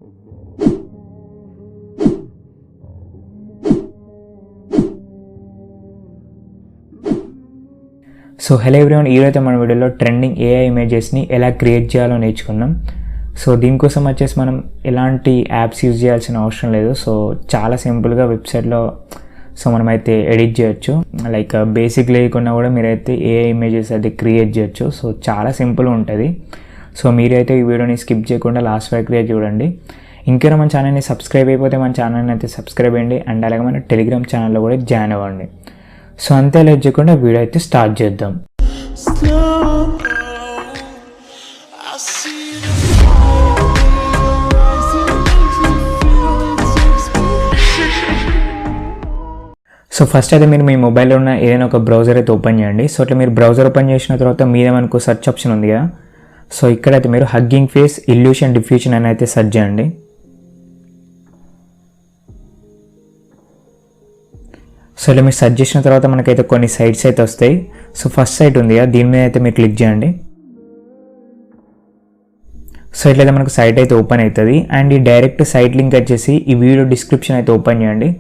So hello everyone, ఈరోజు మన వీడియోలో ట్రెండింగ్ ఏఐ ఇమేజెస్ని ఎలా క్రియేట్ చేయాలో నేర్చుకుందాం. సో దీనికోసం వచ్చేసి మనం ఎలాంటి యాప్స్ యూజ్ చేయాల్సిన అవసరం లేదు. సో చాలా సింపుల్గా వెబ్సైట్లో మనమైతే ఎడిట్ చేయొచ్చు. లైక్ బేసిక్ లేకుండా కూడా మీరైతే ఏఐ ఇమేజెస్ అయితే క్రియేట్ చేయొచ్చు. సో చాలా సింపుల్గా ఉంటుంది. సో మీరైతే ఈ వీడియోని స్కిప్ చేయకుండా లాస్ట్ వరకు క్రియేట్ చూడండి. ఇంకేనా మన ఛానల్ని సబ్స్క్రైబ్ అయిపోతే మన ఛానల్ని అయితే సబ్స్క్రైబ్ అయ్యండి. అండ్ అలాగే మన టెలిగ్రామ్ ఛానల్లో కూడా జాయిన్ అవ్వండి. సో అంతే లేట్ చేయకుండా వీడియో అయితే స్టార్ట్ చేద్దాం. సో ఫస్ట్ అయితే మీరు మీ మొబైల్లో ఉన్న ఏదైనా ఒక బ్రౌజర్ అయితే ఓపెన్ చేయండి. సో అట్లా మీరు బ్రౌజర్ ఓపెన్ చేసిన తర్వాత మీద మనకు సెర్చ్ ఆప్షన్ ఉంది కదా. సో ఇక్కడైతే మీరు హగ్గింగ్ ఫేస్ ఇల్యూషన్ డిఫ్యూషన్ అని అయితే సెర్చ్ చేయండి. సో ఇలా మీరు సెర్చ్ చేసిన తర్వాత మనకైతే కొన్ని సైట్స్ అయితే వస్తాయి. సో ఫస్ట్ సైట్ ఉంది కదా, దీని మీద అయితే మీరు క్లిక్ చేయండి. సో ఇట్లయితే మనకు సైట్ అయితే ఓపెన్ అవుతుంది. అండ్ ఈ డైరెక్ట్ సైట్ లింక్ వచ్చేసి ఈ వీడియో డిస్క్రిప్షన్ అయితే ఓపెన్ చేయండి.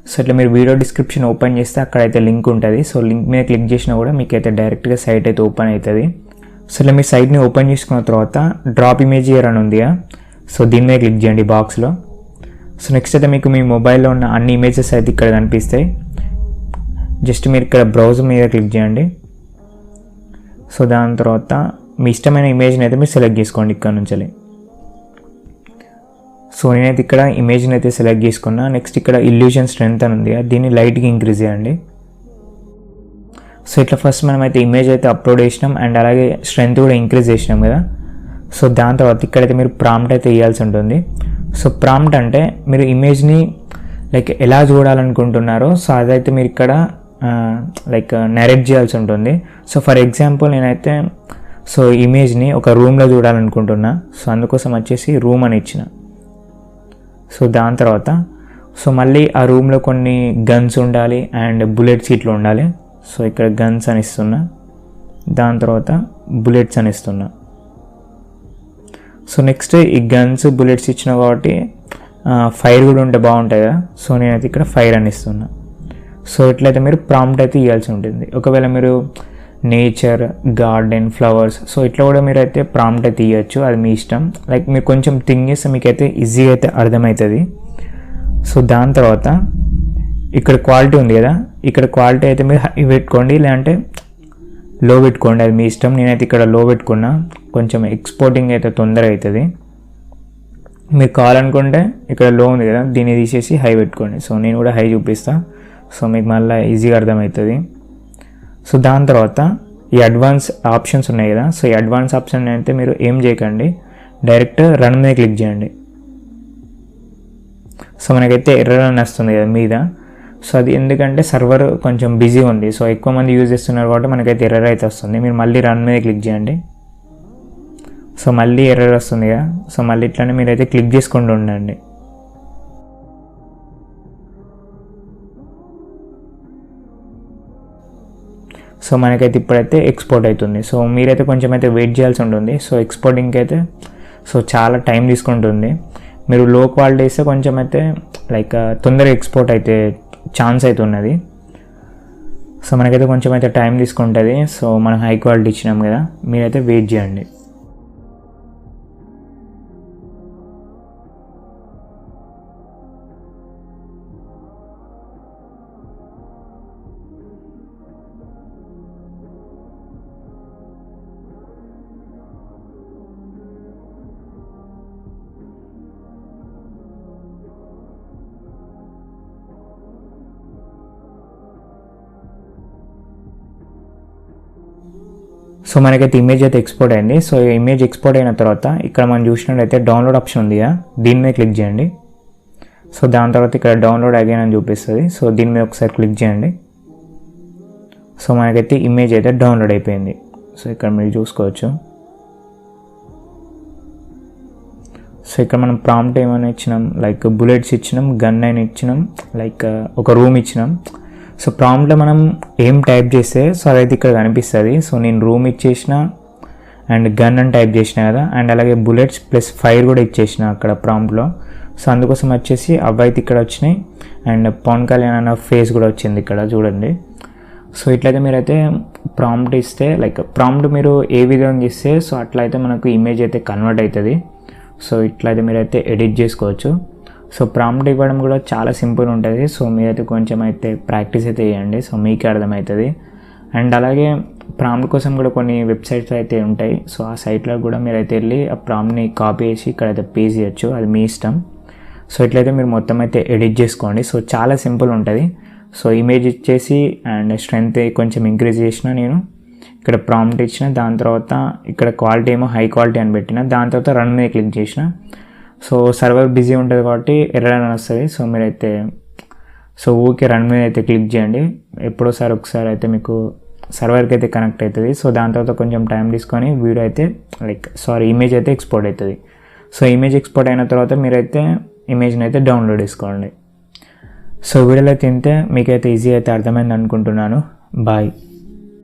సో ఇట్లా మీరు వీడియో డిస్క్రిప్షన్ ఓపెన్ చేస్తే అక్కడైతే లింక్ ఉంటుంది. సో లింక్ మీద క్లిక్ చేసినా కూడా మీకు అయితే డైరెక్ట్గా సైట్ అయితే ఓపెన్ అవుతుంది. సో ఇట్లా మీరు సైట్ని ఓపెన్ చేసుకున్న తర్వాత డ్రాప్ ఇమేజ్ ఇయర్ అని ఉంది. సో దీని మీద క్లిక్ చేయండి బాక్స్లో. సో నెక్స్ట్ అయితే మీకు మీ మొబైల్లో ఉన్న అన్ని ఇమేజెస్ అయితే ఇక్కడ కనిపిస్తాయి. జస్ట్ మీరు ఇక్కడ బ్రౌజర్ మీద క్లిక్ చేయండి. సో దాని తర్వాత మీ ఇష్టమైన ఇమేజ్ని అయితే మీరు సెలెక్ట్ చేసుకోండి ఇక్కడ నుంచి. సో నేనైతే ఇక్కడ ఇమేజ్ని అయితే సెలెక్ట్ చేసుకున్నా. నెక్స్ట్ ఇక్కడ ఇల్యూషన్ స్ట్రెంత్ అని ఉంది, దీన్ని లైట్గా ఇంక్రీజ్ చేయండి. సో ఇట్లా ఫస్ట్ మనం అయితే ఇమేజ్ అయితే అప్లోడ్ చేసినాం అండ్ అలాగే స్ట్రెంత్ కూడా ఇంక్రీజ్ చేసినాం కదా. సో దాని తర్వాత ఇక్కడైతే మీరు ప్రాంప్ట్ అయితే ఇవ్వాల్సి ఉంటుంది. సో ప్రాంప్ట్ అంటే మీరు ఇమేజ్ని లైక్ ఎలా చూడాలనుకుంటున్నారో సో అదైతే మీరు ఇక్కడ లైక్ నరేట్ చేయాల్సి ఉంటుంది. సో ఫర్ ఎగ్జాంపుల్ నేనైతే సో ఇమేజ్ని ఒక రూమ్లో చూడాలనుకుంటున్నా. సో అందుకోసం వచ్చేసి రూమ్ అని ఇచ్చిన. సో దాని తర్వాత సో మళ్ళీ ఆ రూమ్లో కొన్ని గన్స్ ఉండాలి అండ్ బుల్లెట్స్ ఇట్లా ఉండాలి. సో ఇక్కడ గన్స్ అని ఇస్తున్నా, దాని తర్వాత బుల్లెట్స్ అని ఇస్తున్నా. సో నెక్స్ట్ ఈ గన్స్ బుల్లెట్స్ ఇచ్చిన కాబట్టి ఫైర్ కూడా ఉంటే బాగుంటుంది కదా. సో నేనైతే ఇక్కడ ఫైర్ అని ఇస్తున్నా. సో ఇట్లయితే మీరు ప్రాంప్ట్ అయితే ఇవ్వాల్సి ఉంటుంది. ఒకవేళ మీరు నేచర్, గార్డెన్, ఫ్లవర్స్ సో ఇట్లా కూడా మీరు అయితే ప్రాంప్ట్ అయితే ఇవ్వచ్చు, అది మీ ఇష్టం. లైక్ మీరు కొంచెం థింక్ చేస్తే మీకైతే ఈజీగా అయితే అర్థమవుతుంది. సో దాని తర్వాత ఇక్కడ క్వాలిటీ ఉంది కదా, ఇక్కడ క్వాలిటీ అయితే మీరు హై పెట్టుకోండి లేదంటే లో పెట్టుకోండి, అది మీ ఇష్టం. నేనైతే ఇక్కడ లో పెట్టుకున్నా, కొంచెం ఎక్స్పోర్టింగ్ అయితే తొందర అవుతుంది. మీరు కావాలనుకుంటే ఇక్కడ లో ఉంది కదా, దీన్ని తీసేసి హై పెట్టుకోండి. సో నేను కూడా హై చూపిస్తాను, సో మీకు మళ్ళీ ఈజీగా అర్థమవుతుంది. సో దాని తర్వాత ఈ అడ్వాన్స్ ఆప్షన్స్ ఉన్నాయి కదా. సో ఈ అడ్వాన్స్ ఆప్షన్ అయితే మీరు ఏం చేయకండి, డైరెక్ట్ రన్ మీద క్లిక్ చేయండి. సో మనకైతే ఎర్రర్ అని వస్తుంది కదా మీద. సో అది ఎందుకంటే సర్వర్ కొంచెం బిజీ ఉంది, సో ఎక్కువ మంది యూజ్ చేస్తున్నారు కాబట్టి మనకైతే ఎర్రర్ అయితే వస్తుంది. మీరు మళ్ళీ రన్ మీద క్లిక్ చేయండి. సో మళ్ళీ ఎర్రర్ వస్తుంది కదా. సో మళ్ళీ ఇట్లానే మీరైతే క్లిక్ చేసుకుంటూ ఉండండి. సో మనకైతే ఇప్పుడైతే ఎక్స్పోర్ట్ అవుతుంది. సో మీరైతే కొంచెం అయితే వెయిట్ చేయాల్సి ఉంటుంది. సో ఎక్స్పోర్టింగ్కి అయితే సో చాలా టైం తీసుకుంటుంది. మీరు లో క్వాలిటీ ఇస్తే కొంచెం అయితే లైక్ తొందరగా ఎక్స్పోర్ట్ అయితే ఛాన్స్ అయితే ఉన్నది. సో మనకైతే కొంచెం అయితే టైం తీసుకుంటుంది. సో మనం హై క్వాలిటీ ఇచ్చినాం కదా, మీరైతే వెయిట్ చేయండి. సో మనకైతే ఇమేజ్ అయితే ఎక్స్పోర్ట్ అయింది. సో ఇమేజ్ ఎక్స్పోర్ట్ అయిన తర్వాత ఇక్కడ మనం చూసినట్లయితే డౌన్లోడ్ ఆప్షన్ ఉంది కదా, దీని మీద క్లిక్ చేయండి. సో దాని తర్వాత ఇక్కడ డౌన్లోడ్ అగైన్ అని చూపిస్తుంది. సో దీని మీద ఒకసారి క్లిక్ చేయండి. సో మనకైతే ఇమేజ్ అయితే డౌన్లోడ్ అయిపోయింది. సో ఇక్కడ మీరు చూసుకోవచ్చు. సో ఇక్కడ మనం ప్రాంప్ట్ ఏమైనా ఇచ్చినాం, లైక్ బుల్లెట్స్ ఇచ్చినాం, గన్ అని ఇచ్చినాం, లైక్ ఒక రూమ్ ఇచ్చినాం. సో ప్రాంప్ట్లో మనం ఏం టైప్ చేస్తే సో అదైతే ఇక్కడ కనిపిస్తుంది. సో నేను రూమ్ ఇచ్చేసిన అండ్ గన్ అని టైప్ చేసిన కదా, అండ్ అలాగే బుల్లెట్స్ ప్లస్ ఫైర్ కూడా ఇచ్చేసిన అక్కడ ప్రాంప్ట్లో. సో అందుకోసం వచ్చేసి అవి అయితే ఇక్కడ వచ్చినాయి, అండ్ పవన్ కళ్యాణ్ అన్న ఫేస్ కూడా వచ్చింది ఇక్కడ చూడండి. సో ఇట్లయితే మీరైతే ప్రాంప్ట్ ఇస్తే, లైక్ ప్రాంప్ట్ మీరు ఏ విధంగా ఇస్తే సో అట్లయితే మనకు ఇమేజ్ అయితే కన్వర్ట్ అవుతుంది. సో ఇట్లయితే మీరైతే ఎడిట్ చేసుకోవచ్చు. సో ప్రాంప్ట్ ఇవ్వడం కూడా చాలా సింపుల్ ఉంటుంది. సో మీరైతే కొంచెం అయితే ప్రాక్టీస్ అయితే చేయండి, సో మీకే అర్థమవుతుంది. అండ్ అలాగే ప్రాంప్ట్ కోసం కూడా కొన్ని వెబ్సైట్స్ అయితే ఉంటాయి. సో ఆ సైట్లో కూడా మీరైతే వెళ్ళి ఆ ప్రాంప్ట్ని కాపీ చేసి ఇక్కడైతే పేస్ట్ చేయొచ్చు, అది మీ ఇష్టం. సో ఇట్లయితే మీరు మొత్తం అయితే ఎడిట్ చేసుకోండి. సో చాలా సింపుల్ ఉంటుంది. సో ఇమేజ్ ఇచ్చేసి అండ్ స్ట్రెంత్ కొంచెం ఇంక్రీజ్ చేసిన, నేను ఇక్కడ ప్రాంప్ట్ ఇచ్చిన, దాని తర్వాత ఇక్కడ క్వాలిటీ ఏమో హై క్వాలిటీ అని పెట్టిన, దాని తర్వాత రన్ మీద క్లిక్ చేసిన. సో సర్వర్ బిజీ ఉంటుంది కాబట్టి ఎర్రర్ అని వస్తుంది. సో మీరైతే సో ఊకే రన్ మీద అయితే క్లిక్ చేయండి. ఎప్పుడోసారి ఒకసారి అయితే మీకు సర్వర్కి అయితే కనెక్ట్ అవుతుంది. సో దాని తర్వాత కొంచెం టైం తీసుకొని వీడియో అయితే ఇమేజ్ అయితే ఎక్స్పోర్ట్ అవుతుంది. సో ఇమేజ్ ఎక్స్పోర్ట్ అయిన తర్వాత మీరైతే ఇమేజ్ని అయితే డౌన్లోడ్ చేసుకోండి. సో వీడియోలో అయితే ఇంతే, మీకైతే ఈజీ అయితే అర్థమైంది అనుకుంటున్నాను. బాయ్.